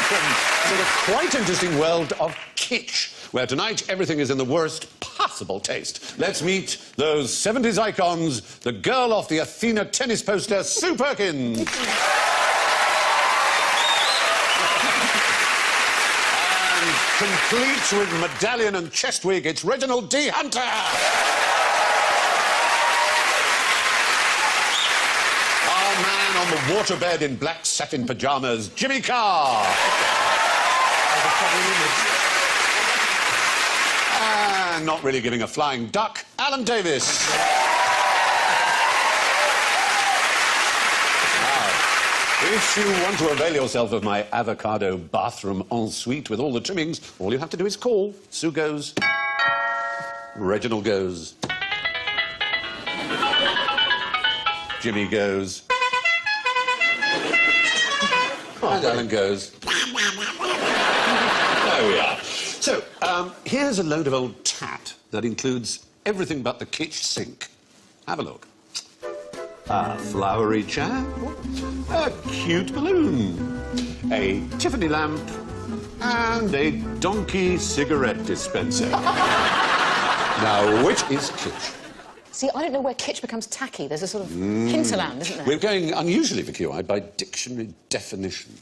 welcome to the quite interesting world of kitsch, where tonight everything is in the worst possible taste. Let's meet those 70s icons, the girl off the Athena tennis poster, Sue Perkins. And complete with medallion and chest wig, it's Reginald D. Hunter. On the waterbed in black satin pyjamas, Jimmy Carr. And not really giving a flying duck, Alan Davis. Now, if you want to avail yourself of my avocado bathroom ensuite with all the trimmings, all you have to do is call. Sue goes. Reginald goes. Jimmy goes. And Alan goes. There we are. So, here's a load of old tat that includes everything but the kitsch sink. Have a look. A flowery chair, a cute balloon, a Tiffany lamp, and a donkey cigarette dispenser. Now, which is kitsch? See, I don't know where kitsch becomes tacky. There's a sort of hinterland, isn't there? We're going unusually for QI by dictionary definition.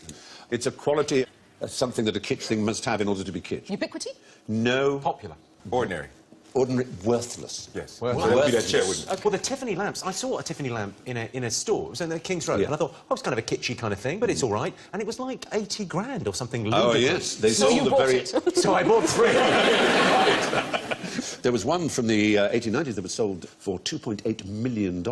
It's a quality, something that a kitsch thing must have in order to be kitsch. Ubiquity? No. Popular. Ordinary. Ordinary. Worthless. Yes. Worthless. That chair wouldn't. Well, the Tiffany lamps, I saw a Tiffany lamp in a store. It was in the King's Road, and I thought, oh, it's kind of a kitschy kind of thing, but it's all right. And it was like 80 grand or something ludicrous. Oh, yes. They So sold you the bought very... it? So I bought 3. There was one from the 1890s that was sold for $2.8 million.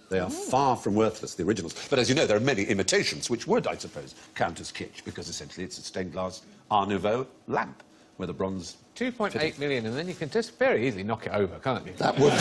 They are far from worthless, the originals. But as you know, there are many imitations, which would, I suppose, count as kitsch, because essentially it's a stained glass Art Nouveau lamp with a bronze... 2.8 million, and then you can just very easily knock it over, can't you? That would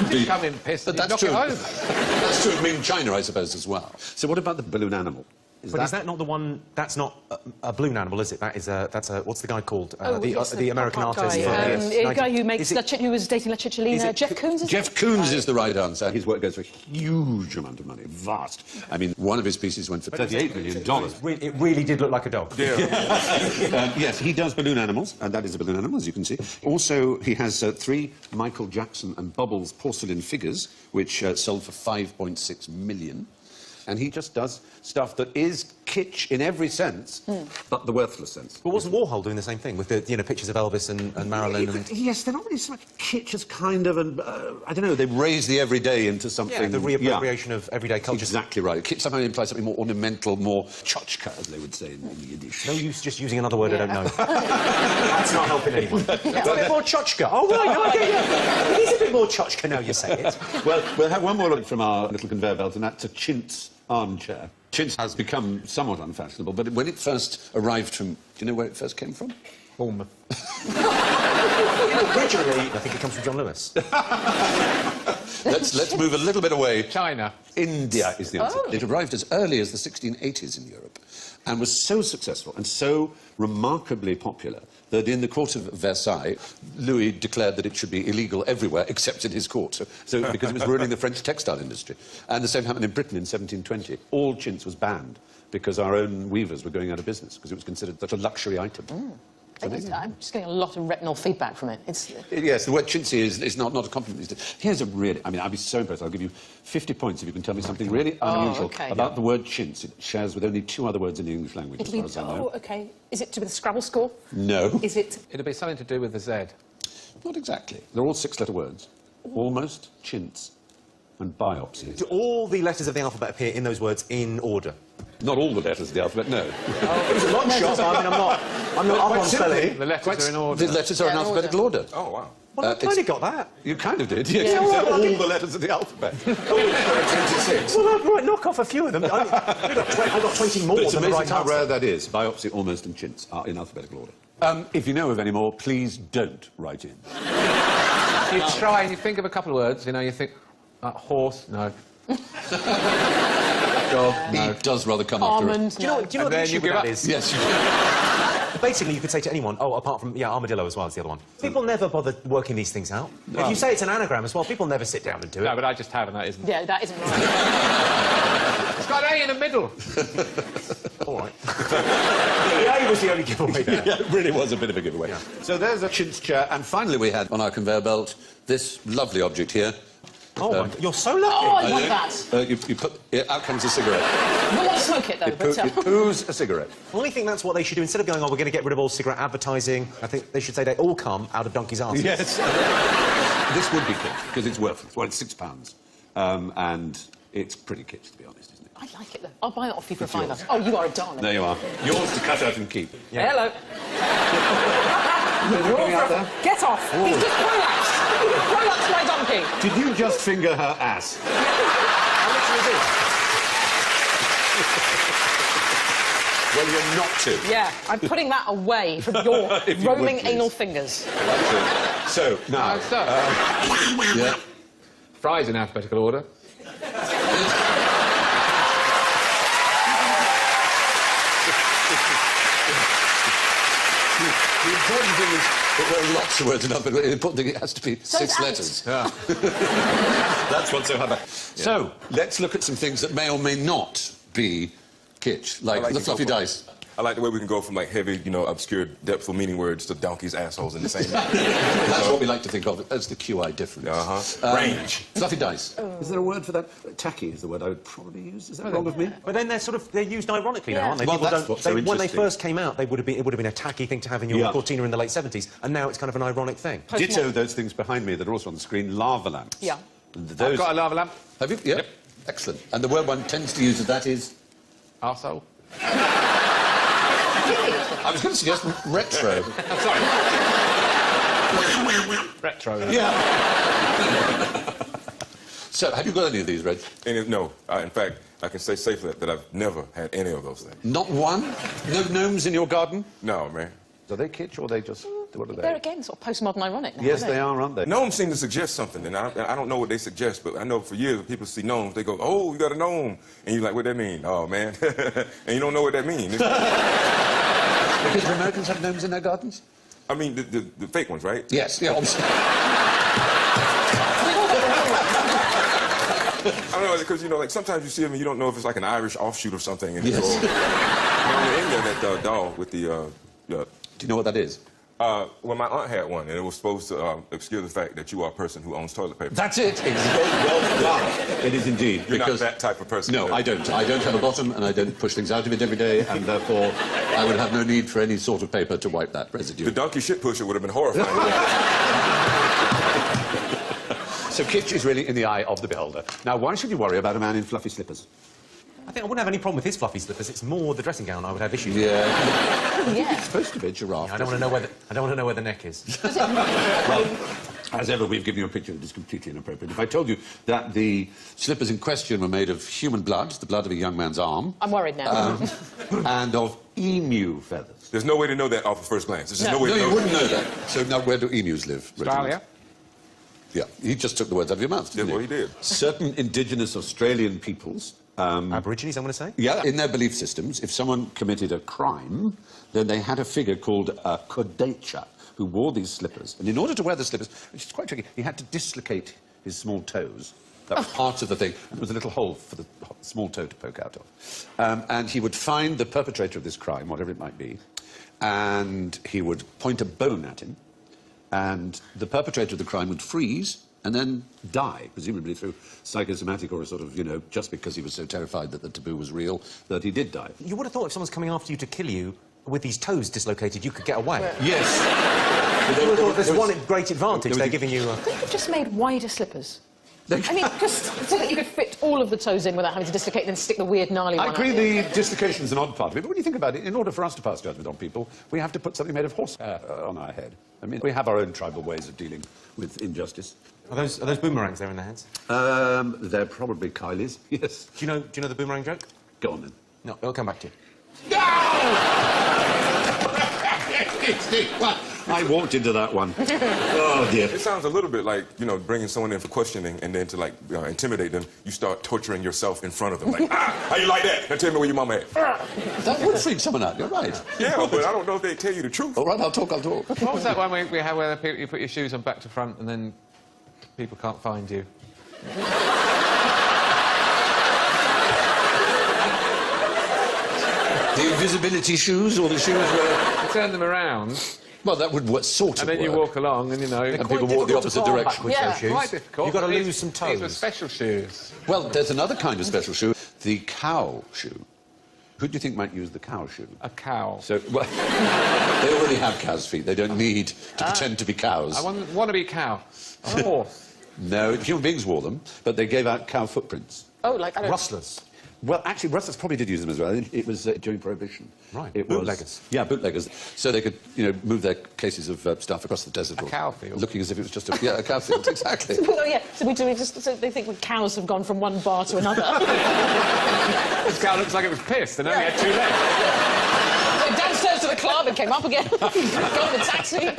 be... Come in pissed But and that's knock true. it over. That's true of me in China, I suppose, as well. So what about the balloon animal? Is that not the one? That's not a balloon animal, is it? That's a. What's the guy called? Yes, the American pop artist. guy. From The guy who makes who was dating La Cicciolina. Jeff Koons. Jeff Koons is the right answer. His work goes for a huge amount of money, vast. I mean, one of his pieces went for $38 million. It really did look like a dog. Yes, he does balloon animals, and that is a balloon animal, as you can see. Also, he has 3 Michael Jackson and Bubbles porcelain figures, which sold for $5.6 million. And he just does stuff that is kitsch in every sense, but the worthless sense. But wasn't Warhol doing the same thing with the pictures of Elvis and Marilyn? Yes, they're not really so much kitsch as kind of an... I don't know, they raise the everyday into something... Yeah, the reappropriation of everyday culture. Exactly right. Kitsch somehow implies something more ornamental, more tchotchka, as they would say in Yiddish. No use just using another word I don't know. That's not helping anyone. It's a bit more tchotchka. Oh, right, no, I get you. It is a bit more tchotchka now you say it. Well, we'll have one more look from our little conveyor belt, and that's a chintz armchair. Chintz has become somewhat unfashionable, but when it first arrived from... Do you know where it first came from? Bournemouth. Originally, I think it comes from John Lewis. Let's move a little bit away. China. India is the answer. It arrived as early as the 1680s in Europe and was so successful and so remarkably popular that in the court of Versailles, Louis declared that it should be illegal everywhere except in his court, so because it was ruining the French textile industry. And the same happened in Britain in 1720. All chintz was banned because our own weavers were going out of business because it was considered such a luxury item. I'm just getting a lot of retinal feedback from it. Yes, the word chintzy is not a compliment. Here's a really... I mean, I'd be so impressed. I'll give you 50 points if you can tell me something really unusual about the word chintz. It shares with only 2 other words in the English language, as far as I know. Oh, OK. Is it to do with the Scrabble score? No. Is it... It'll be something to do with the Z. Not exactly. They're all 6-letter words. Almost, chintz, and biopsy. Do all the letters of the alphabet appear in those words in order? Not all the letters of the alphabet, no. It was a long shot. I mean, I'm not up on spelling. The letters are in order. The letters are in alphabetical order. Oh, wow. Well, I kind of got that. You kind of did, yes. You said all the letters of the alphabet. 26. Well, right, knock off a few of them. I got 20 more But it's than the amazing right how answer. rare that is. Biopsy, almost, and chintz are in alphabetical order. If you know of any more, please don't write in. You try and you think of a couple of words, you know, you think, horse, no. Dog, no. It does rather come after it. Almond, Do you know what the issue with that is? Yes, you Basically, you could say to anyone, oh, apart from, armadillo as well as the other one. People never bother working these things out. If you say it's an anagram as well, people never sit down and do it. No, but I just have, and that isn't. Yeah, that isn't right. It's got A in the middle. All right. was the only giveaway there. Yeah, it really was a bit of a giveaway. Yeah. So there's a chintz chair, and finally we had on our conveyor belt this lovely object here. Oh, you're so Oh, lucky. I want that. You put... Yeah, out comes a cigarette. We'll not smoke it, though. It But, poos a cigarette. Well, I think that's what they should do. Instead of going, oh, we're going to get rid of all cigarette advertising, I think they should say they all come out of donkey's arses. Yes. This would be kitsch, because it's worthless. Well, it's £6. And it's pretty kitsch, to be honest, isn't it? I like it, though. I'll buy it off you for a It's fiver. yours. Oh, you are a darling. There you are. Yours to cut out and keep. Yeah. Hello. Anything out there? Get off. He's just prolapsed. Prolapsed my donkey. Did you just finger her ass? I literally did. Well, you're not to. Yeah, I'm putting that away from your If you would, rolling please. anal fingers. So, now... yeah. Fries in alphabetical order. The important thing is that there are lots of words in alphabet. The important thing, it has to be So six it's letters. Yeah. That's what's so hard about. So, let's look at some things that may or may not be kitsch, like like the to fluffy go for- dice. I like the way we can go from like heavy, you know, obscure, depthful meaning words to donkeys, assholes in the same. That's what we like to think of as the QI difference. Range. Fluffy dice. Is there a word for that? Tacky is the word I would probably use. Is that wrong of me? But then they're used ironically now, aren't they? Well, People that's don't- what's so when they interesting. first came out, it would have been a tacky thing to have in your Yeah. cortina in the late 70s, and now it's kind of an ironic thing. Ditto those things behind me that are also on the screen, lava lamps. Yeah. And I've those... got a lava lamp. Have you? Yeah. Yep. Excellent. And the word one tends to use of that is... Arsehole. I was going to suggest retro. Sorry. Retro. Yeah. So, have you got any of these, Reg? No, in fact, I can say safely that I've never had any of those things. Not one? No gnomes in your garden? No, man. Are they kitsch or are they just... What are They're they? again sort of postmodern ironic now, Yes, aren't they are, aren't they? Gnomes seem to suggest something, and I don't know what they suggest, but I know for years when people see gnomes, they go, "Oh, you got a gnome," and you're like, "What that mean?" Oh man, and you don't know what that means. Because the Americans have gnomes in their gardens? I mean, the fake ones, right? Yes, yeah, obviously. I don't know, because, you know, like, sometimes you see them and you don't know if it's like an Irish offshoot or something. And Yes. it's all... You know, in there, that doll with the... Do you know what that is? Well, my aunt had one, and it was supposed to obscure the fact that you are a person who owns toilet paper. That's it. Well done. It is indeed. You're because... not that type of person. No, I don't. I don't have a bottom, and I don't push things out of it every day, and therefore I would have no need for any sort of paper to wipe that residue. The donkey shit pusher would have been horrifying. So kitsch is really in the eye of the beholder. Now, why should you worry about a man in fluffy slippers? I think I wouldn't have any problem with his fluffy slippers. It's more the dressing gown I would have issues with. Yeah. Oh, yeah. It's supposed to be a giraffe. I don't want to know where the neck is. As ever, we've given you a picture that is completely inappropriate. If I told you that the slippers in question were made of human blood, the blood of a young man's arm, I'm worried now. and of emu feathers. There's no way to know that off at first glance. There's just no way No, to know. you wouldn't know that. So now, where do emus live? Reginald? Australia. Yeah, he just took the words out of your mouth, didn't Yeah, well, he did. Certain indigenous Australian peoples... Aborigines, I'm going to say? yeah, in their belief systems, if someone committed a crime, then they had a figure called a kodecha, who wore these slippers. And in order to wear the slippers, which is quite tricky, he had to dislocate his small toes. That was part of the thing. And there was a little hole for the small toe to poke out of. And he would find the perpetrator of this crime, whatever it might be, and he would point a bone at him, and the perpetrator of the crime would freeze and then die, presumably through psychosomatic or a sort of, you know, just because he was so terrified that the taboo was real, that he did die. You would have thought if someone's coming after you to kill you with these toes dislocated, you could get away. Yes. You would have thought there's one great advantage there was they're a- giving you. They could have just made wider slippers. I mean, just so that you could fit all of the toes in without having to dislocate and then stick the weird gnarly I one agree out. the dislocation is an odd part of it, but when you think about it, in order for us to pass judgment on people, we have to put something made of horsehair on our head. I mean, we have our own tribal ways of dealing with injustice. Are those boomerangs there in their hands? They're probably Kylie's, yes. Do you know the boomerang joke? Go on, then. No, it'll come back to you. I walked into that one. Oh, dear. It sounds a little bit like, you know, bringing someone in for questioning and then to, like, intimidate them, you start torturing yourself in front of them. Like, how you like that? Now tell me where your mama at. That would freak someone out, you're right. Yeah, but I don't know if they tell you the truth. All right, I'll talk. What was that one we had where you put your shoes on back to front and then people can't find you? The invisibility shoes or the shoes where... You turn them around, Well, that would sort of and then you work. walk along, and you know... And people walk the opposite direction. With Yeah. those shoes. Quite difficult. You've got to but lose some These were toes. special shoes. Well, there's another kind of special shoe, the cow shoe. Who do you think might use the cow shoe? A cow. So, well, they already have cow's feet. They don't need to pretend to be cows. I want to be cow. A horse. No, human beings wore them, but they gave out cow footprints. Oh, like, I don't... Rustlers. Well, actually, rustlers probably did use them as well. It was during Prohibition. Right, It was, bootleggers. Yeah, bootleggers. So they could, move their cases of stuff across the desert. A cow field. Looking as if it was just a cow field, exactly. Oh, yeah, so they think cows have gone from one bar to another. This cow looks like it was pissed and only had 2 legs. Went downstairs to the club and came up again. Got in the taxi.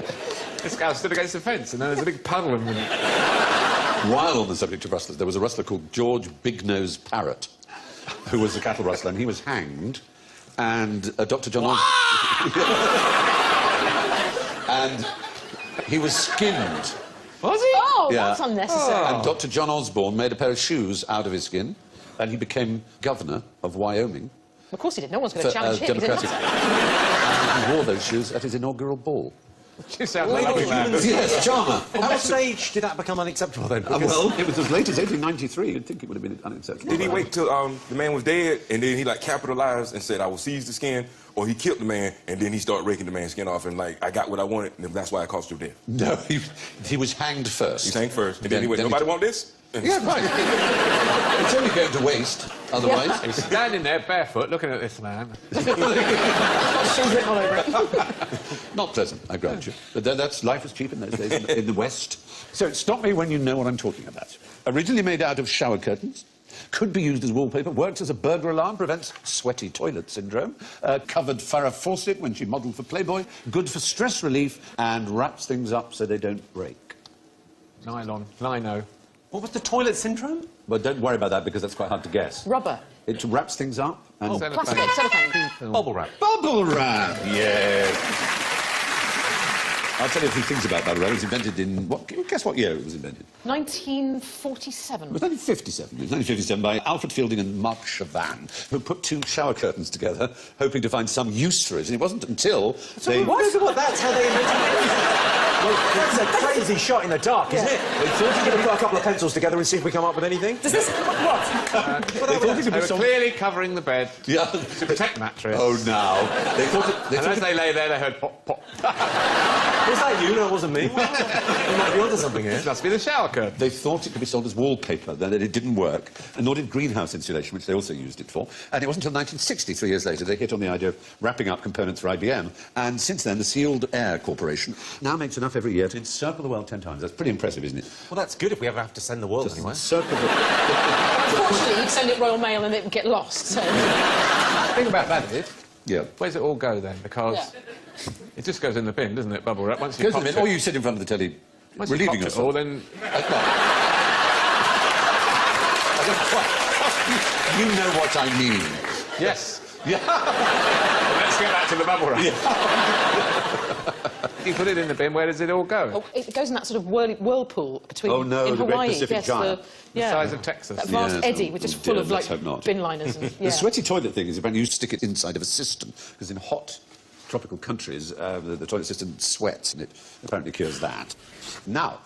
This cow stood against the fence, and then there's a big puddle of them. While on the subject of rustlers, there was a rustler called George Big-Nose Parrott, who was a cattle rustler, and he was hanged, and Dr. John and he was skinned. Was he? Oh, Yeah. that's unnecessary. And Dr. John Osborne made a pair of shoes out of his skin, and he became governor of Wyoming. Of course he did. No one's going to for, challenge him. He didn't Democratic. have And he wore those shoes at his inaugural ball. You sound like a lovely man. Yes, charmer. At what stage did that become unacceptable then? Because- Well, it was as late as 1893. You'd think it would have been unacceptable. Did he wait till the man was dead and then he like capitalized and said, I will seize the skin, or he killed the man and then he started raking the man's skin off and like, I got what I wanted and that's why I caused him death? No, he was hanged first. He sang first and then he went, Then he nobody took- want this? Yeah, right. It's only going to waste, otherwise. He's standing there barefoot looking at this man. got shoes written all over it. Not pleasant, I grant you. But that's life was cheap in those days in the West. So stop me when you know what I'm talking about. Originally made out of shower curtains, could be used as wallpaper, works as a burglar alarm, prevents sweaty toilet syndrome, covered Farrah Fawcett when she modelled for Playboy, good for stress relief, and wraps things up so they don't break. Nylon. Lino. What was the toilet syndrome? But don't worry about that because that's quite hard to guess. Rubber. It wraps things up and... Plastic. Cellophane. Bubble wrap. Bubble wrap! Yes. I'll tell you a few things about bubble wrap. It was invented in... Guess what year it was invented? 1947. It was 1957. It was 1957 by Alfred Fielding and Mark Chavan, who put 2 shower curtains together, hoping to find some use for it. And it wasn't until they... What? That's how they invented it. Well, that's a crazy shot in the dark, isn't it? They thought you could put a couple of pencils together and see if we come up with anything. Does this... What? They thought it could They be were some... clearly covering the bed Yeah. to protect the mattress. Oh, now. They thought it... They And thought as it... they lay there, they heard pop, pop. Was that you? No, it wasn't me. You might be onto something here. This must be the shower curtain. They thought it could be sold as wallpaper, then it didn't work, and nor did greenhouse insulation, which they also used it for. And it wasn't until 1960, 3 years later, they hit on the idea of wrapping up components for IBM. And since then, the Sealed Air Corporation now makes enough every year to encircle the world 10 times. That's pretty impressive, isn't it? Well, that's good if we ever have to send the world anywhere. Circle the... Unfortunately, you'd send it Royal Mail and it would get lost, so... The thing about that is, Yeah. where's it all go then? Because Yeah. it just goes in the bin, doesn't it, bubble wrap? Once you Goes pop in the it, bin, or you sit in front of the telly, once you relieving popped it all, yourself. then You know what I mean. yes. Yeah. Let's get back to the bubble wrap. You put it in the bin. Where does it all go? Oh, it goes in that sort of whirlpool between... Oh, no, in the Great Hawaii. Pacific yes, Giant. The size of Texas. That vast Yes, eddy, which is full dear, of, let's like, hope not. bin liners and... The sweaty toilet thing is apparently you stick it inside of a cistern, because in hot tropical countries, the toilet cistern sweats, and it apparently cures that. Now,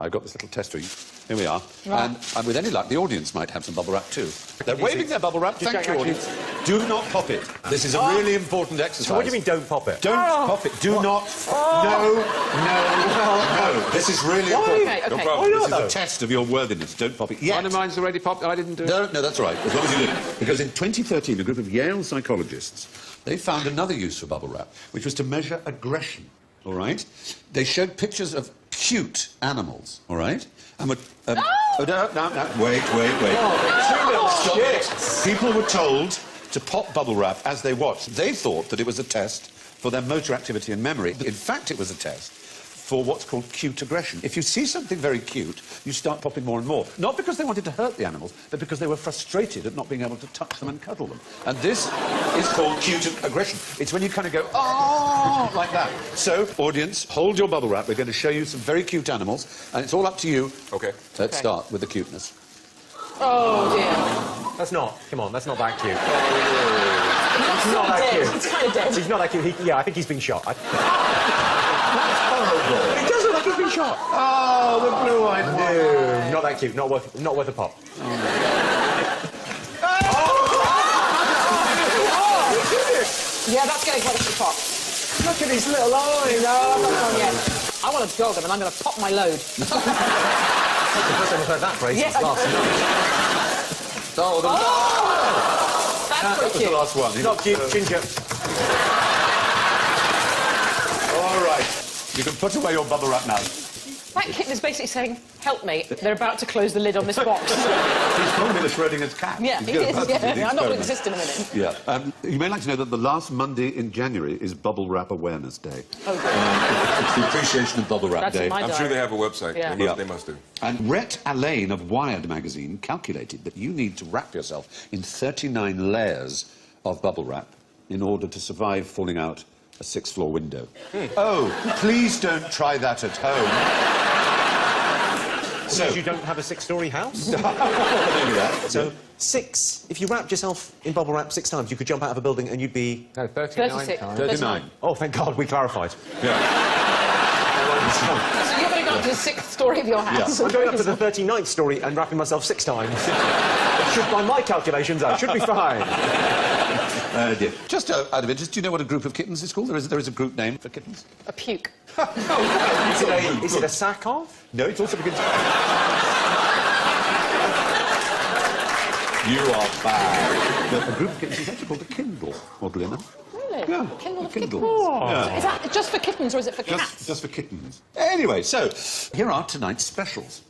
I've got this little test for you. Here we are. Right. And with any luck, the audience might have some bubble wrap too. They're waving their bubble wrap. Thank you, actually- audience. Do not pop it. This is a really important exercise. So what do you mean, don't pop it? Don't pop it. Do not. No. This is really important. Okay, okay. No problem. This is though? a test of your worthiness. Don't pop it yet. One of mine's already popped. I didn't do it. No, that's right, as long as you did. Because in 2013, a group of Yale psychologists, they found another use for bubble wrap, which was to measure aggression, all right? They showed pictures of cute animals, all right? And were, no, wait. Stop it. People were told to pop bubble wrap as they watched. They thought that it was a test for their motor activity and memory. In fact, it was a test for what's called cute aggression. If you see something very cute, you start popping more and more. Not because they wanted to hurt the animals, but because they were frustrated at not being able to touch them and cuddle them. And this is called cute aggression. It's when you kind of go, oh, like that. So, audience, hold your bubble wrap. We're going to show you some very cute animals, and it's all up to you. Okay. Let's start with the cuteness. Oh, dear. That's not. Come on, that's not that cute. That's not that cute. He's kind of dead. He's not that cute. Yeah, I think he's been shot. That's horrible. He does look like he's been shot. Oh, the blue-eyed No, not that cute. Not worth a pop. Yeah, that's getting close to the pot. Look at his little eyes. No, I'm not done yet. I want to dog him, and I'm going to pop my load. That's the first time I've heard that phrase Yeah. since last night. Oh, That's that was pretty the cute. last one. Not cute, Ginger. All right. You can put away your bubble wrap now. That kitten is basically saying, help me, they're about to close the lid on this box. He's probably the Schrodinger's cat. Yeah, He's he good is, at yeah. the I'm not going to experiment. exist in a minute. Yeah. You may like to know that the last Monday in January is Bubble Wrap Awareness Day. Oh, good. It's the appreciation of Bubble Wrap That's Day. in my I'm sure they have a website. Yeah. They must do. And Rhett Allain of Wired magazine calculated that you need to wrap yourself in 39 layers of bubble wrap in order to survive falling out a 6th-floor window. Oh, please don't try that at home. So you don't have a 6-story house? Maybe that. So if you wrapped yourself in bubble wrap 6 times, you could jump out of a building and you'd be... No, 39 36. times. 39. Oh, thank God, we clarified. So you're going to go up to the 6th story of your house. I'm going up to the 39th story and wrapping myself 6 times. By my calculations, I should be fine. Dear. Just out of interest, do you know what a group of kittens is called? There is a group name for kittens. A puke. Is it a sack of? No, it's also begins... You are bad. A group of kittens is actually called a kindle, oddly enough. Really? Yeah, Kindle a of kindle. kittens. Yeah. Is that just for kittens or is it for cats? Just for kittens. Anyway, so here are tonight's specials.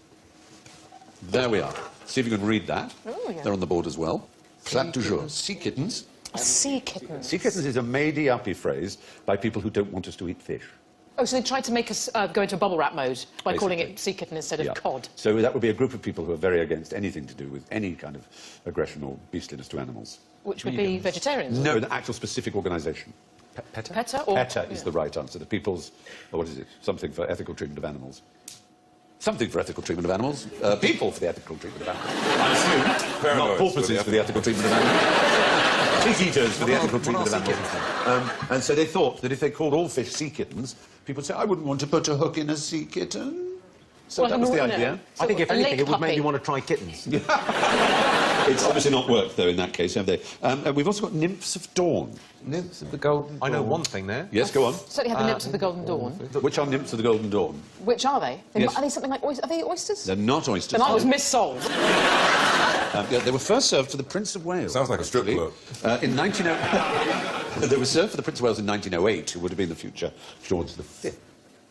There we are. See if you can read that. Oh, yeah. They're on the board as well. Plat du jour, sea kittens. Sea kittens. Sea kittens is a made-uppy phrase by people who don't want us to eat fish. Oh, so they tried to make us go into a bubble wrap mode by calling Basically. it sea kitten instead of Yeah. cod. So that would be a group of people who are very against anything to do with any kind of aggression or beastliness to animals. Which would be vegetarians. No, an actual specific organisation. PETA? PETA or... PETA is the right answer. The People's... Oh, what is it? Something for ethical treatment of animals. Something for ethical treatment of animals. People for the ethical treatment of animals. I assume. Paranoids Not porpoises for the ethical treatment of animals. Pig eaters for the ethical treatment of animals. And so they thought that if they called all fish sea kittens, people would say, I wouldn't want to put a hook in a sea kitten. So Well, that was the no. idea. I think, if A anything, lake it would make puppy. you want to try kittens. It's obviously not worked, though, in that case, have they? And we've also got nymphs of dawn. Nymphs of the Golden I know Dawn. one thing there. Yes, go on. Certainly have the nymphs of the Golden Dawn. Which are nymphs of the Golden Dawn? Which are they? Yes. Are they something like Are they oysters? They're not oysters. Then I was missold. Yeah, they were first served for the Prince of Wales. Sounds like a strip actually. club. In 1908, they were served for the Prince of Wales in 1908, who would have been the future George V.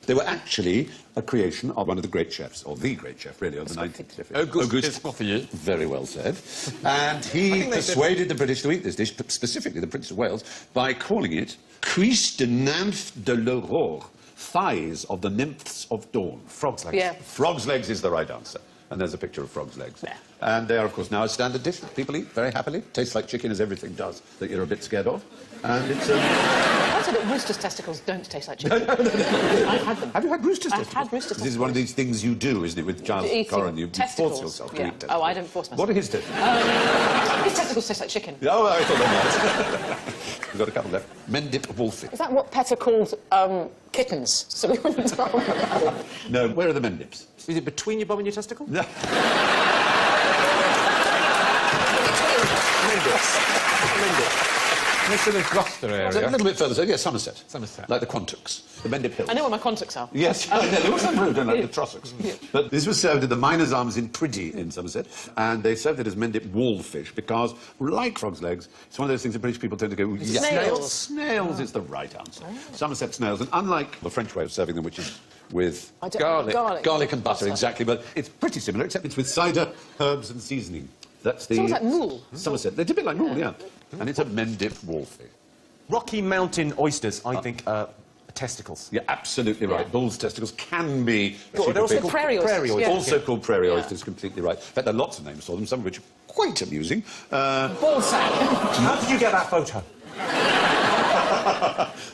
They were actually a creation of one of the great chefs, or the great chef, really, of the 19th century. Auguste Escoffier. Very well said. And he persuaded the British to eat this dish, specifically the Prince of Wales, by calling it cuisse de nymphes de l'aurore, thighs of the nymphs of dawn. Frog's legs. Yeah. Frog's legs is the right answer. And there's a picture of frog's legs. Yeah. And they are, of course, now a standard dish that people eat very happily. Tastes like chicken, as everything does, that you're a bit scared of. And it's... I said that rooster's testicles don't taste like chicken. I've had them. Have you had rooster's I've testicles? had rooster's This is one of these things you do, isn't it, with Giles Eating Corran? You testicles. force yourself to Yeah. eat testicles. Oh, I don't force myself. What are his testicles? His testicles taste like chicken. Oh, I thought they might. We've got a couple left. Mendip Wolfie. Is that what PETA called kittens? So we wouldn't tell them about it. No, where are the Mendips? Is it between your bum and your testicle? No. This is the Gloucester A area. little bit further, so yes, Somerset. Somerset. Like the Quantocks, the Mendip Hills. I know where my contacts are. Yes, there was some road, don't like the Trossachs. But this was served at the Miners' Arms in Priddy in Somerset, and they served it as Mendip wallfish because, like frog's legs, it's one of those things that British people tend to go, yes. Snails. Snails is the right answer. Somerset snails, and unlike the French way of serving them, which is with I don't- Garlic. garlic and butter, exactly, but it's pretty similar, except it's with cider, herbs and seasoning. That's the... Sounds like moule. Somerset. They're a bit like moule, yeah. And it's a Mendip wallfish. Rocky Mountain oysters, I think, testicles. You're absolutely right. Yeah. Bull's testicles can be... Well, they're also super big. called prairie oysters, yeah. Also called prairie Yeah. oysters, completely right. In fact, there are lots of names for them, some of which are quite amusing. Ball sack. How did you get that photo?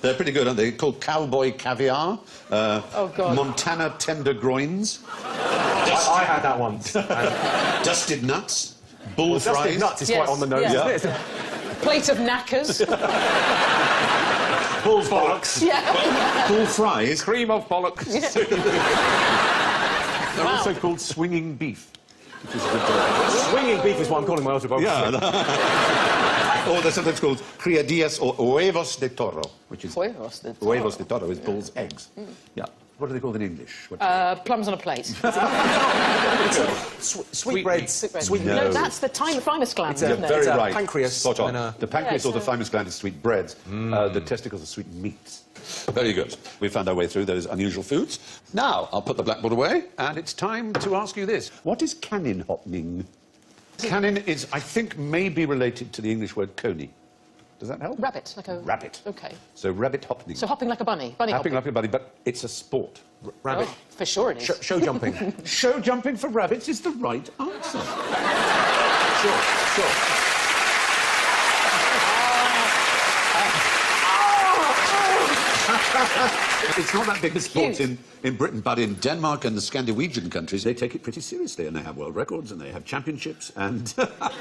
They're pretty good, aren't they? Called cowboy caviar. Oh, God. Montana tender groins. I had that once. Dusted nuts. Bull Dusted fries. nuts is Yes, quite on the nose, yeah. isn't it? Plate of knackers. bull's bollocks. Yeah. Bull fries. Cream of bollocks. They're also called swinging beef. Which is a good Swinging beef is what I'm calling my autobiography. Yeah. Or they're sometimes called criadillas or huevos de toro, which is... Huevos de toro. Huevos de toro is bull's eggs. Yeah. What are they called in English? Plums on a plate. Sweetbreads. Sweet bread. No, that's the thymus gland, isn't it? Very It's a right. pancreas Spot on. and The pancreas Yeah, or the thymus gland is sweet breads. The testicles are sweet meats. Very good. We found our way through those unusual foods. Now, I'll put the blackboard away, and it's time to ask you this. What is cannon hopping? Cannon is, I think, maybe related to the English word coney. Does that help? Rabbit, like a... Rabbit. OK. So rabbit hopping. So hopping like a bunny. Bunny Hopping hopping. like a bunny, but it's a sport. Rabbit. Oh, for sure it is. Show jumping. Show jumping for rabbits is the right answer. Sure. It's not that big a sport Huge. in Britain, but in Denmark and the Scandinavian countries, they take it pretty seriously, and they have world records, and they have championships, and...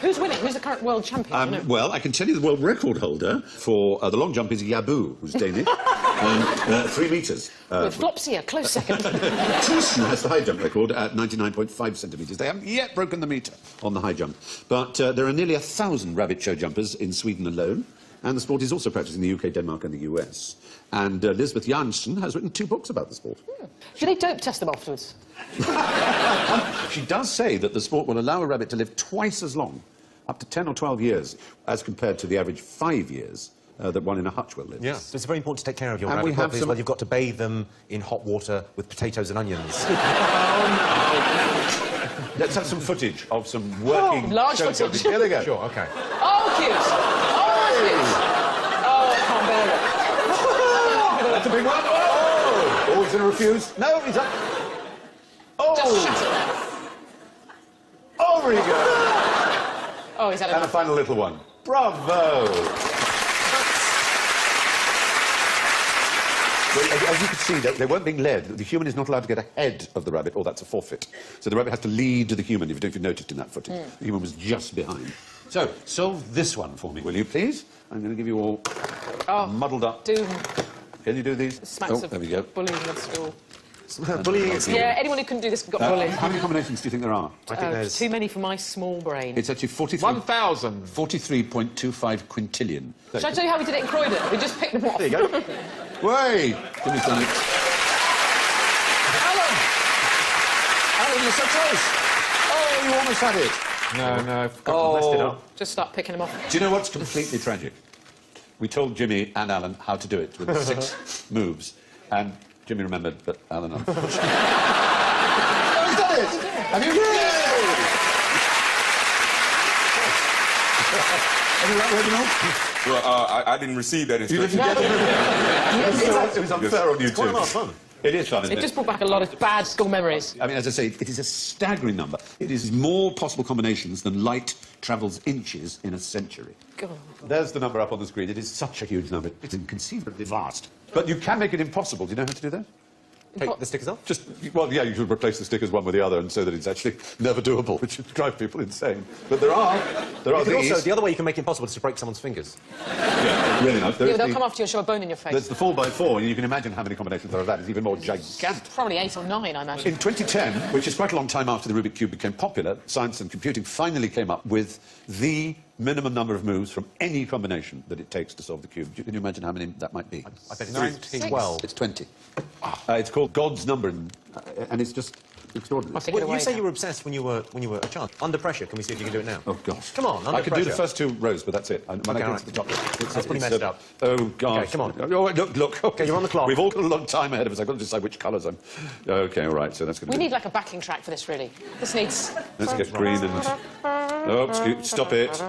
Who's winning? Who's the current world champion? Do you know? Well, I can tell you the world record holder for the long jump is Jabu, who's Danish, 3 metres. With Flopsy, a close second. Thyssen has the high jump record at 99.5 centimetres. They haven't yet broken the metre on the high jump. But there are nearly 1,000 rabbit show jumpers in Sweden alone, and the sport is also practiced in the UK, Denmark and the US. And Lisbeth Janssen has written 2 books about the sport. Do they dope test them afterwards? She does say that the sport will allow a rabbit to live twice as long, up to 10 or 12 years, as compared to the average 5 years that one in a hutch will live. Yeah. So it's very important to take care of your And we rabbit have properly as some- well. You've got to bathe them in hot water with potatoes and onions. Let's have some footage of some working... large show footage. jumping. Here they go. Sure, OK. Oh, cute! Oh, cute! Oh, I can't bear it. That's a big one. Oh, he's going to refuse. No, he's up. Oh! Just shut it. Over he goes. Oh, he's had And a enough. final little one. Bravo! Well, as you can see, they weren't being led. The human is not allowed to get ahead of the rabbit, or that's a forfeit. So the rabbit has to lead the human, if you noticed in that footage. The human was just behind. So, solve this one for me, will you, please? I'm going to give you all muddled up. Doom. Can you do these? Smacks of there we go. bullying at school. Bullying at school. Yeah, anyone who couldn't do this got bullied. How many combinations do you think there are? I think there's... Too many for my small brain. It's actually 1,000. 43.25 quintillion. Shall I tell you how we did it in Croydon? We just picked them off. There you go. Way! Jimmy's done it. Alan! Alan, you're so close! Oh, you almost had it. No. Messed it up. Just start picking them off. Do you know what's completely tragic? We told Jimmy and Alan how to do it with 6 moves, and Jimmy remembered, but Alan unfortunately... Oh, he's done it! Have you? Have you that, Reginald? Well, I didn't receive that You instruction. didn't get it? It was unfair on you Quite a two. lot of fun. It is fun, isn't It just brought back a lot of bad school memories. I mean, as I say, it is a staggering number. It is more possible combinations than light travels inches in a century. God. There's the number up on the screen. It is such a huge number. It's inconceivably vast. But you can make it impossible. Do you know how to do that? Take the stickers off? Just, well, yeah, you should replace the stickers one with the other and so that it's actually never doable, which would drive people insane. But there are You can these. also, the other way you can make it impossible is to break someone's fingers. Yeah, really nice. Yeah, There's they'll the- come after you and show a bone in your face. There's the 4x4, and you can imagine how many combinations there are of that. It's even more gigantic. Probably 8 or 9, I imagine. In 2010, which is quite a long time after the Rubik's Cube became popular, science and computing finally came up with the minimum number of moves from any combination that it takes to solve the cube. Can you imagine how many that might be? I bet it's 19. 12. It's 20. It's called God's number, and it's just extraordinary. I'll take it Well, away you say now. you were obsessed when you were a child. Under pressure, can we see if you can do it now? Oh, gosh. Come on, under I could do the pressure. first 2 rows, but that's it. When I Okay, get all to the right. top... That's pretty messed up. Oh, God. Okay, come on. Oh, look. Okay, you're on the clock. We've all got a long time ahead of us. I've got to decide which colours I'm... OK, all right, so that's going to We be... need like a backing track for this, really. This needs... Let's get green and... Oh, stop it.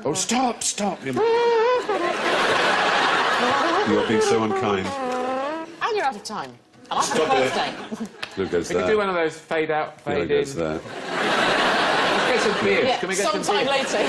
Oh, stop. You're being so unkind. And you're out of time. And I've had Stop a it. birthday. There goes We could that. do one of those fade out, There fade in. goes that. Let's get some beers. Yeah, Can we get some sometime beers? later.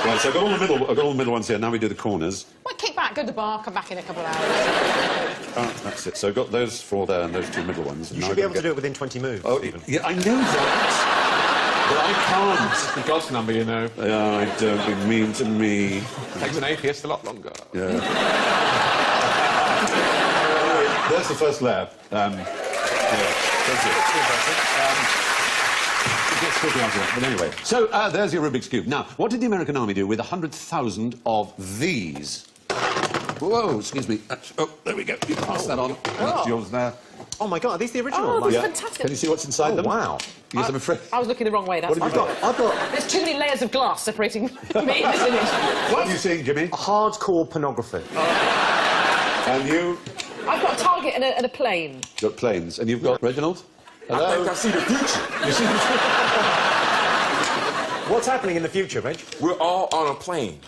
Right, so I've got all the middle ones here. Now we do the corners. Well, kick back, go to the bar, come back in a couple of hours. That's it. So I've got those 4 there and those 2 middle ones. You should be able to do it within 20 moves, Oh, Stephen. yeah, I know that. But I can't. It's the God's number, you know. Oh, I don't be mean to me. Takes an atheist a lot longer. Yeah. There's the first lab. Yeah, that's it. It gets quickly after that, but anyway. So, there's your Rubik's Cube. Now, what did the American Army do with 100,000 of these? Whoa, excuse me. Oh, there we go. You pass that on. That's yours there. Oh my God, are these the original? Oh, these Yeah. are fantastic. Can you see what's inside them? Wow. Yes, I'm afraid. I was looking the wrong way. That's What fine. have you got? There's too many layers of glass separating me in this image. What are you seeing, Jimmy? Hardcore pornography. And you I've got a target and a plane. got planes. And you've got Reginald? I Hello? think I see the future. You see What's happening in the future, Reg? We're all on a plane.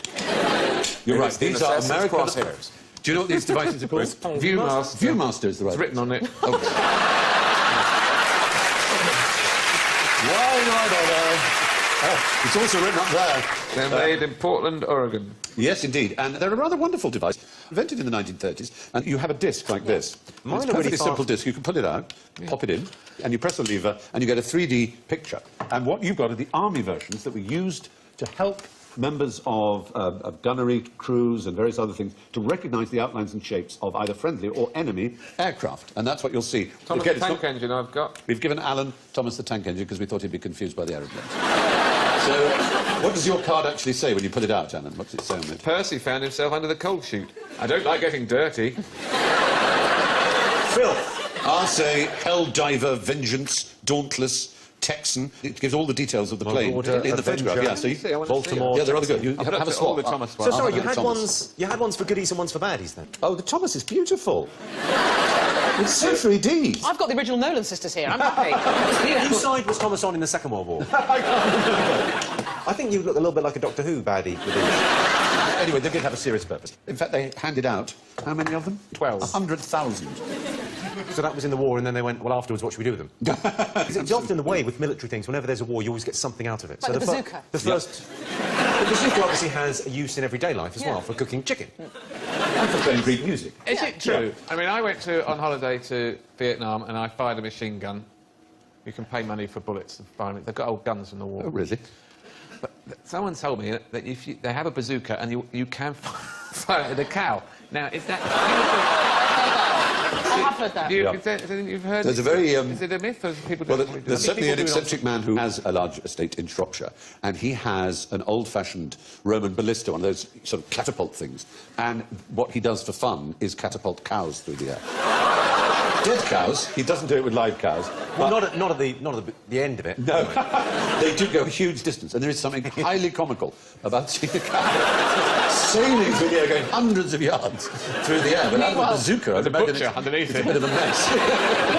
You're And right. it's in These are Assassin's American crosshairs. Do you know what these devices are called? Viewmaster. Viewmaster is the right. It's written on it. Oh. Why not? It's also written up there. They're made in Portland, Oregon. Yes, indeed. And they're a rather wonderful device, invented in the 1930s. And you have a disc like this. Mine It's a are really perfectly simple fast. disc. You can pull it out, pop it in, and you press a lever, and you get a 3D picture. And what you've got are the army versions that were used to help members of gunnery crews and various other things to recognise the outlines and shapes of either friendly or enemy aircraft. And that's what you'll see. Thomas Again, the it's Tank not- Engine I've got. We've given Alan Thomas the Tank Engine because we thought he'd be confused by the aeroplanes. So, what does your card actually say when you put it out, Alan? What's it say on it? Percy found himself under the coal chute. I don't like getting dirty. Filth. I'll say Hell Diver, Vengeance, Dauntless, Texan. It gives all the details of the plane Order, in the photograph. Avenger. Yeah, so you, See, I wanna Baltimore. see yeah, they're rather good. You I've have a looked at swap. all the Thomas So ones. sorry, I'll you have had the Thomas. ones for goodies and ones for baddies then? Oh, the Thomas is beautiful. It's so 3D. I've got the original Nolan sisters here. I'm happy. It's Whose beautiful. side was Thomas on in the Second World War? I think you look a little bit like a Doctor Who baddie with these. Anyway, they did have a serious purpose. In fact, they handed out, how many of them? 12. 100,000. So that was in the war, and then they went, well, afterwards, what should we do with them? 'Cause it's often the way with military things, whenever there's a war, you always get something out of it. Like the fir- bazooka. The first... The bazooka obviously has a use in everyday life as well, for cooking chicken. And for playing Greek music. Is it true? I mean, I went on holiday to Vietnam and I fired a machine gun. You can pay money for bullets. They've got old guns from the war. Oh, really? But someone told me that if they have a bazooka and you can fire it at a cow. Now, is that... I have heard that. Is there anything you've heard? There's a very, Is it a myth or people Well, don't really do there's that? certainly an People do it on- eccentric man who has a large estate in Shropshire, and he has an old-fashioned Roman ballista, one of those sort of catapult things. And what he does for fun is catapult cows through the air. Dead cows. He doesn't do it with live cows. Well, not at the end of it. No, they do go a huge distance, and there is something highly comical about seeing a cow sailing through the air, going hundreds of yards through the air. But out of a Meanwhile, bazooka, I'd the imagine butcher underneath it's a it. bit of a mess. All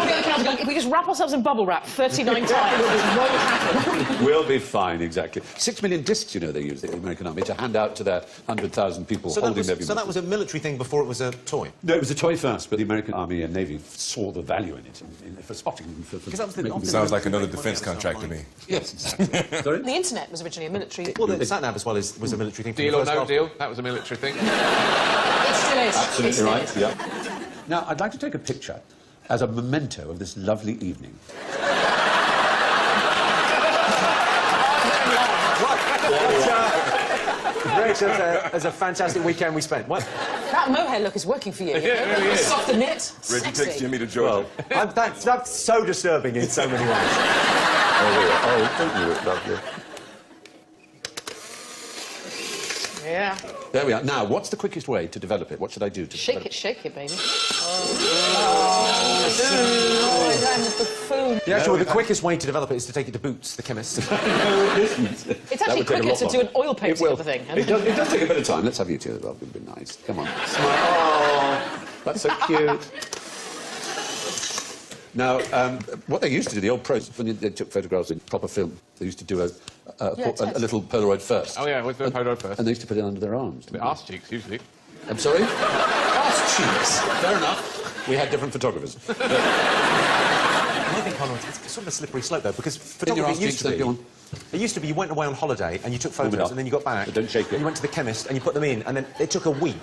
the other cows are going, if we just wrap ourselves in bubble wrap 39 times, this won't happen. We'll be fine, exactly. 6 million discs, you know, they use the American Army to hand out to their 100,000 people So that, holding their... so that was a military thing before it was a toy? No, it was a toy first, but the American Army and Navy saw the value in it for spotting. Because that was the- making- Sounds like another defense contract to me. Yes, exactly. Sorry? The internet was originally a military... Well, the sat-nav as well was a military thing. from Deal the or first no half. deal? That was a military thing. It still is. Absolutely It still right, is. yeah. Now, I'd like to take a picture as a memento of this lovely evening. Rich, as a fantastic weekend we spent. What? That mohair look is working for you. Yeah, it really is. Soft and knit. Reggie Sexy. takes Jimmy to Georgia. That's so disturbing in so many ways. Oh, don't do it, lovely. Yeah. There we are. Now, what's the quickest way to develop it? What should I do to develop Shake it, baby. Oh, I'm a buffoon. The quickest way to develop it is to take it to Boots, the chemist. No, it isn't. It's actually quicker to do an oil painting of the thing. It does take a bit of time. Let's have you two as well. It would be nice. Come on. Smile. Oh, that's so cute. Now, what they used to do, the old pros, when they took photographs in proper film, they used to do a little Polaroid first. Oh, yeah, with the Polaroid first. And they used to put it under their arms. The arse cheeks, usually. I'm sorry? Arse cheeks. Fair enough. We had different photographers. I think Polaroid, it's sort of a slippery slope, though, because In your photography arse used cheeks, to then be... go on. It used to be you went away on holiday and you took Warm it photos up. and then you got back. But don't shake it. And you went to the chemist and you put them in and then it took a week.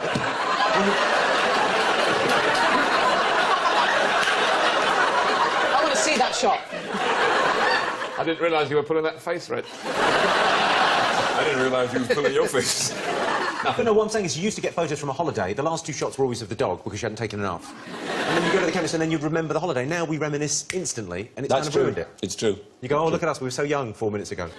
I want to see that shot. I didn't realise you were pulling that face red. I didn't realise you was pulling your face. But no, what I'm saying is you used to get photos from a holiday. The last 2 shots were always of the dog because you hadn't taken enough. And then you go to the chemist and then you'd remember the holiday. Now we reminisce instantly and it's That's kind of true. ruined it. It's true. You go, oh, look at us, we were so young 4 minutes ago.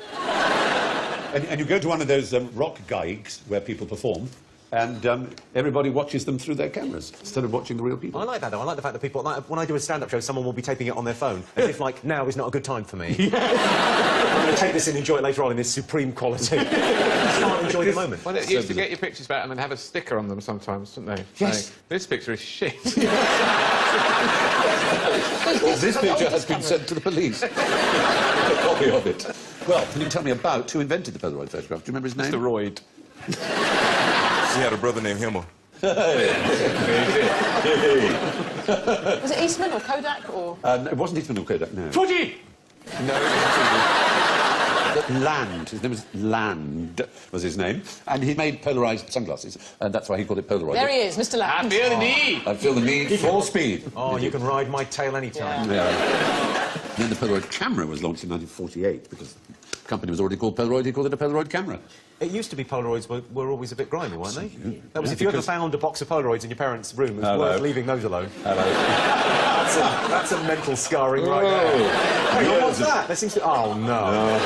And you go to one of those rock gigs where people perform, and everybody watches them through their cameras instead of watching the real people. I like that, though. I like the fact that people... Like, when I do a stand-up show, someone will be taping it on their phone, as if, like, now is not a good time for me. I'm going to take this and enjoy it later on in this supreme quality. You can't enjoy the moment. Well, it used to get your pictures back and then have a sticker on them sometimes, didn't they? Yes. Saying, this picture is shit. This picture has been sent to the police. A copy of it. Well, can you tell me about who invented the Polaroid photograph? Do you remember his name? Mr. Royd. He had a brother named Himmel. Was it Eastman or Kodak or...? No, it wasn't Eastman or Kodak, no. Fuji! Land. His name was Land, was his name. And he made polarised sunglasses, and that's why he called it Polaroid. There he is, Mr. I Land. feel the need. I feel the need for speed. Oh, you can ride my tail any time. Yeah. Yeah. Then the Polaroid camera was launched in 1948, because the company was already called Polaroid, he called it a Polaroid camera. It used to be Polaroids were always a bit grimy, weren't they? That was Yeah, if you ever because- found a box of Polaroids in your parents' room, it was Hello. worth leaving those alone. Hello. That's a mental scarring right there. Hang on, what's that? There seems to... Oh, no.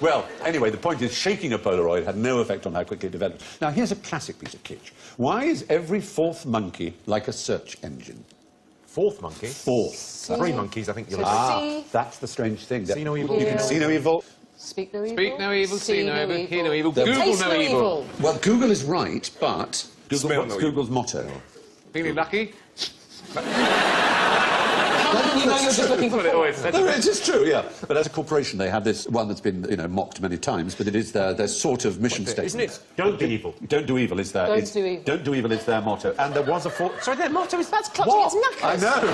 Well, anyway, the point is, shaking a Polaroid had no effect on how quickly it developed. Now, here's a classic piece of kitsch. Why is every fourth monkey like a search engine? Fourth monkey? Fourth. 3 monkeys, I think you're So right. see- That's the strange thing. See no evil. You can see no evil. Speak no evil. Speak no evil, see no evil, hear no evil, Taste Google no evil. Well, Google is right, but Google, Smell what's no Google's motto? Feeling lucky? How did you know you're just looking for Well, it always said No, that. it is true, yeah. But as a corporation, they have this one that's been, you know, mocked many times, but it is their sort of mission statement. Isn't it? Don't be evil. Don't do evil is their... Don't it's- do evil. Don't do evil is their motto. And there was a fourth... Sorry, their motto is... That's clutching What? its knackers. I know.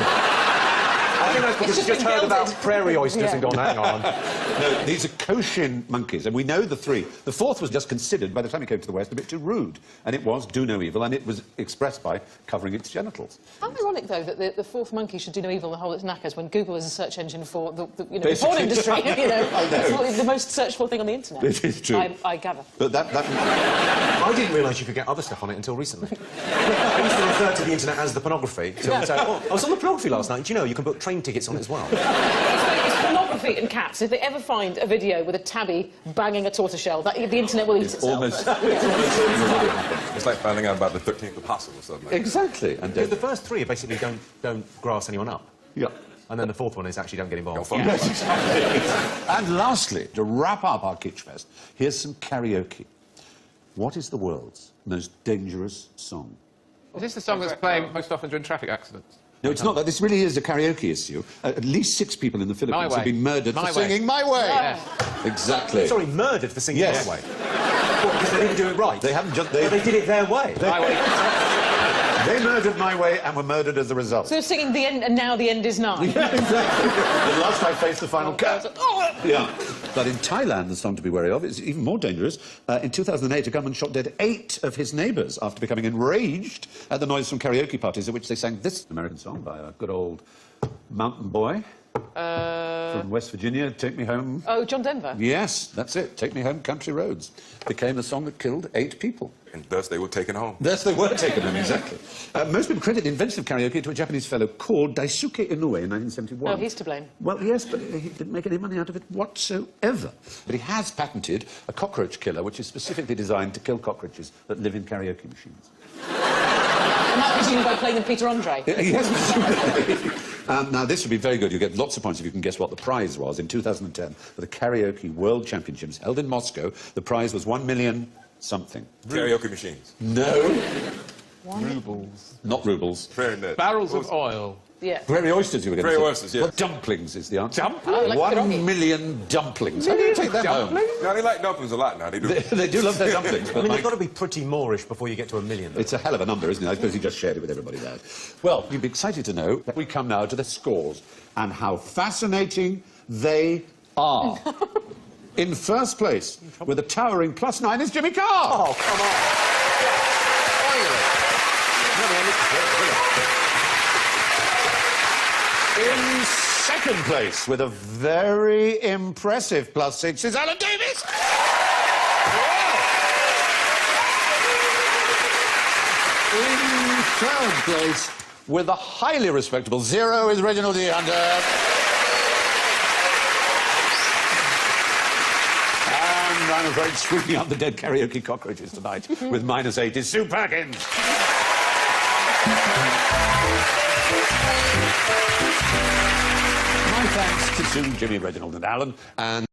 I think that's because It's you just just heard been about gilded. prairie oysters Yeah. and gone, hang on. No, these are Cochin monkeys, and we know the 3. The 4th was just considered, by the time it came to the West, a bit too rude. And it was do no evil, and it was expressed by covering its genitals. How ironic, though, that the fourth monkey should do no evil and hold its knackers when Google is a search engine for the you know, the porn Basically. industry. You know, I know. it's probably the most searched for thing on the internet. It is true. I gather. But that... I didn't realise you could get other stuff on it until recently. I used to refer to the internet as the pornography. So I'd say, oh, I was on the pornography last night. Do you know you can book train tickets on it as well? It's pornography and cats. If they ever find a video with a tabby banging a tortoiseshell, the internet will eat It's itself. almost... It's like finding out about the 13th apostle or something like that. Exactly. And Because the first 3 are basically don't grass anyone up. yeah. And then the 4th one is actually don't get involved. Don't fuck And lastly, to wrap up our Kitsch Fest, here's some karaoke. What is the world's most dangerous song? Is this the song that's playing most often during traffic accidents? No, it's not that. This really is a karaoke issue. At least 6 people in the Philippines Way. have been murdered My for Way. singing My Way. Yeah. Exactly. Sorry, murdered for singing Yes. their way. What, because they didn't do it right? They haven't just... But they did it their way. My way. They murdered My Way and were murdered as a result. So they're singing the end, and now the end is nigh. Yeah, exactly. The last I faced the final cut. Yeah. But in Thailand, the song to be wary of is even more dangerous. In 2008, a gunman shot dead 8 of his neighbours after becoming enraged at the noise from karaoke parties at which they sang this American song by a good old mountain boy from West Virginia, Take Me Home. Oh, John Denver. Yes, that's it. Take Me Home, Country Roads. Became a song that killed 8 people. And thus they were taken home. Yes, they were taken home, exactly. Most people credit the invention of karaoke to a Japanese fellow called Daisuke Inoue in 1971. Oh, he's to blame. Well, yes, but he didn't make any money out of it whatsoever. But he has patented a cockroach killer, which is specifically designed to kill cockroaches that live in karaoke machines. And that presumably by playing them Peter Andre. Yes, presumably. Now, this would be very good. You get lots of points if you can guess what the prize was. In 2010, for the Karaoke World Championships held in Moscow, the prize was 1 million something. Karaoke machines. No, Rubles. not rubles. Very net. Barrels of oil. Yeah. Prairie oysters, you were going to say. Prairie oysters, yes. Well, dumplings is the answer. Dumplings? Oh, like 1 pierogi. million dumplings. How do you take that home? Now, they like dumplings a lot now. They do. They do love their dumplings, I but mean, like, you've got to be pretty Moorish before you get to 1 million. it's a hell of a number, isn't it? I suppose you just shared it with everybody there. Well, you'd be excited to know that we come now to the scores and how fascinating they are. In first place, with a towering +9, is Jimmy Carr. Oh, come on. In second place with a very impressive +6 is Alan Davis. In third place with a highly respectable 0 is Reginald D. Hunter. And I'm afraid sweeping up the dead karaoke cockroaches tonight with -8 is Sue Perkins. My thanks to Sue, Jimmy, Reginald and Alan, and